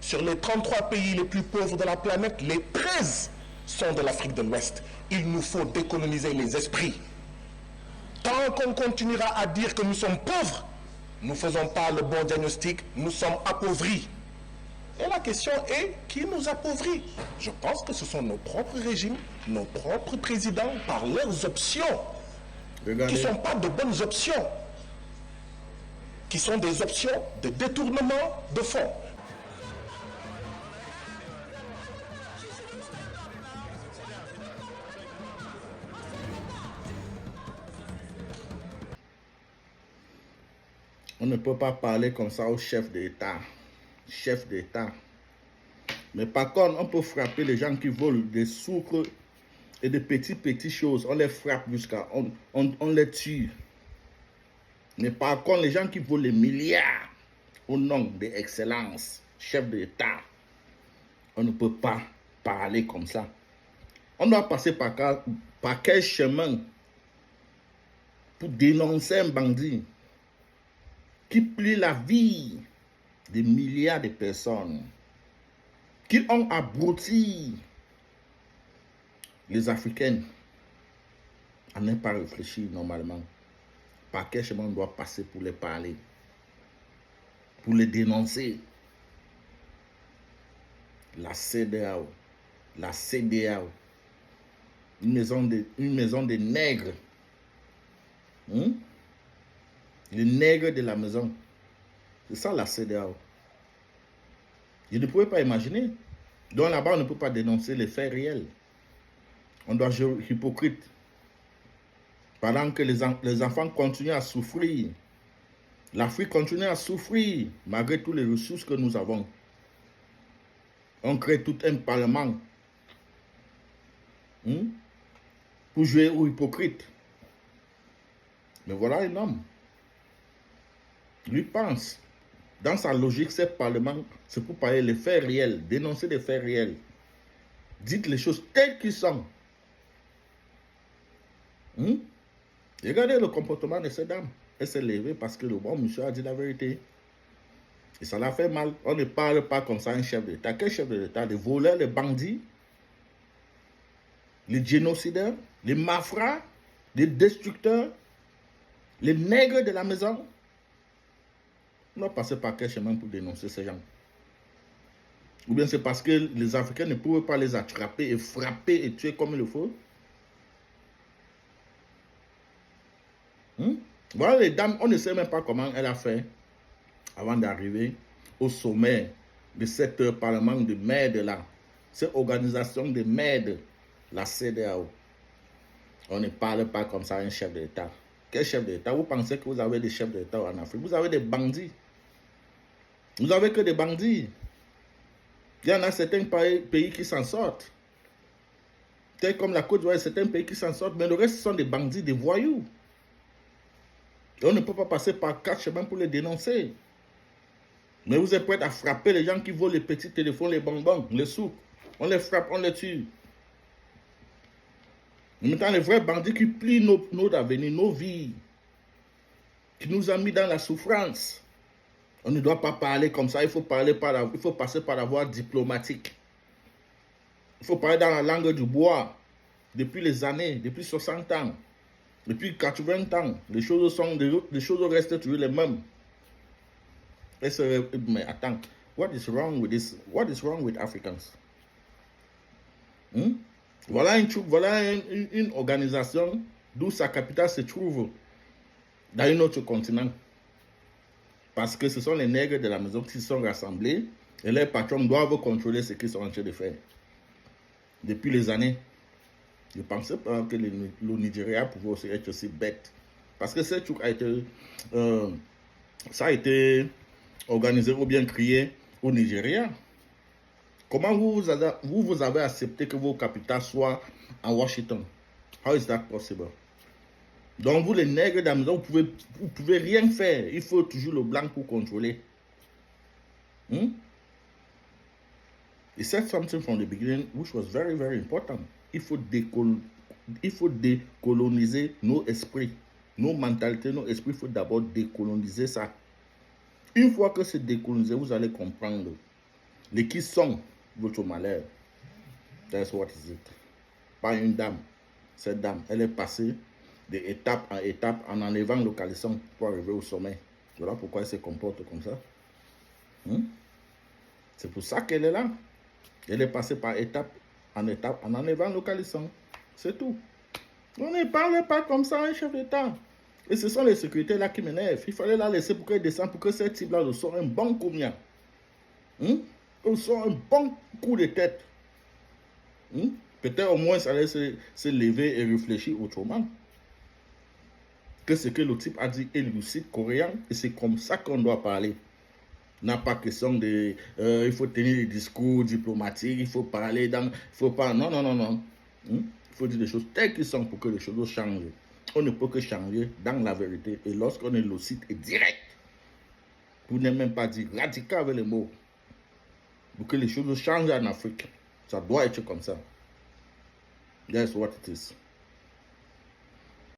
Sur les 33 pays les plus pauvres de la planète, les 13 sont de l'Afrique de l'Ouest. Il nous faut décoloniser les esprits. Tant qu'on continuera à dire que nous sommes pauvres, nous ne faisons pas le bon diagnostic, nous sommes appauvris. Et la question est, qui nous appauvrit? Je pense que ce sont nos propres régimes, nos propres présidents, par leurs options, Regardez. qui ne sont pas de bonnes options, qui sont des options de détournement de fonds. On ne peut pas parler comme ça au chef d'État. Chef d'État. Mais par contre, on peut frapper les gens qui volent des sucres et des petites choses. On les frappe jusqu'à... On les tue. Mais par contre, les gens qui volent les milliards au nom de l'excellence, chef d'État, on ne peut pas parler comme ça. On doit passer par quel chemin pour dénoncer un bandit qui plie la vie de milliards de personnes, qui ont abruti les Africains à ne pas réfléchir normalement. Par quel chemin on doit passer pour les parler, pour les dénoncer? La CEDEAO, une maison de nègres. Les nègres de la maison. C'est ça la CEDEAO. Je ne pouvais pas imaginer. Donc là-bas, on ne peut pas dénoncer les faits réels. On doit jouer hypocrite. Pendant que les enfants continuent à souffrir. L'Afrique continue à souffrir malgré toutes les ressources que nous avons. On crée tout un parlement pour jouer aux hypocrites. Mais voilà un homme. Lui pense. Dans sa logique, ce parlement, c'est pour parler les faits réels, dénoncer les faits réels. Dites les choses telles qu'elles sont. Regardez le comportement de cette dame. Elle s'est levée parce que le bon monsieur a dit la vérité. Et ça l'a fait mal. On ne parle pas comme ça à un chef d'État. Quel chef d'État? Les voleurs, les bandits, les génocidaires, les malfrats, les destructeurs, les nègres de la maison. On doit passer par quel chemin pour dénoncer ces gens? Ou bien c'est parce que les Africains ne pouvaient pas les attraper et frapper et tuer comme il le faut? Voilà les dames, on ne sait même pas comment elle a fait avant d'arriver au sommet de cette parlement de merde là, cette organisation de merde, la CEDEAO. On ne parle pas comme ça à un chef d'État. Quel chef d'État? Vous pensez que vous avez des chefs d'État en Afrique? Vous avez des bandits. Vous n'avez que des bandits. Il y en a certains pays qui s'en sortent. Tel comme la Côte d'Ivoire, certains pays qui s'en sortent, mais le reste ce sont des bandits, des voyous. Et on ne peut pas passer par 4 chemins pour les dénoncer. Mais vous êtes prêts à frapper les gens qui volent les petits téléphones, les bonbons, les sous. On les frappe, on les tue. Mais maintenant, les vrais bandits qui plient nos avenirs, nos vies, qui nous ont mis dans la souffrance. On ne doit pas parler comme ça, il faut passer par la voie diplomatique. Il faut parler dans la langue du bois. Depuis les années, depuis 60 ans, depuis 80 ans, les choses restent toujours les mêmes. Mais attends, what is wrong with this? What is wrong with Africans? Voilà une organisation d'où sa capitale se trouve dans un autre continent. Parce que ce sont les nègres de la maison qui se sont rassemblés et leurs patrons doivent contrôler ce qu'ils sont en train de faire. Depuis les années, je ne pensais pas que le Nigeria pouvait aussi être aussi bête. Parce que ce truc ça a été organisé ou bien créé au Nigeria. Comment vous avez accepté que vos capitales soient en Washington? How is that possible? Donc vous les nègres de la maison, vous pouvez rien faire. Il faut toujours le blanc pour contrôler. He said something from the beginning which was very, very important. Il faut décoloniser nos esprits, nos mentalités, nos esprits. Il faut d'abord décoloniser ça. Une fois que c'est décolonisé, vous allez comprendre Les qui sont votre malheur. That's what is it. Pas une dame. Cette dame, elle est passée d'étape en étape en enlevant le caleçon pour arriver au sommet. Voilà pourquoi elle se comporte comme ça. C'est pour ça qu'elle est là. Elle est passée par étape en enlevant le caleçon. C'est tout. On ne parle pas comme ça, un chef d'État. Et ce sont les sécurités là qui m'énervent. Il fallait la laisser pour qu'elle descende, pour que cette type-là nous sorte un bon coup mien. Nous sort un bon coup de tête. Peut-être au moins ça allait se lever et réfléchir autrement. Que ce que le type a dit est lucide, coréen, et c'est comme ça qu'on doit parler. N'a pas question de il faut tenir des discours diplomatiques, il faut parler dans, il faut pas, non. Il faut dire des choses telles qu'elles sont pour que les choses changent. On ne peut que changer dans la vérité. Et lorsqu'on est lucide et direct, pour ne même pas dire radical avec les mots, pour que les choses changent en Afrique, ça doit être comme ça. That's what it is.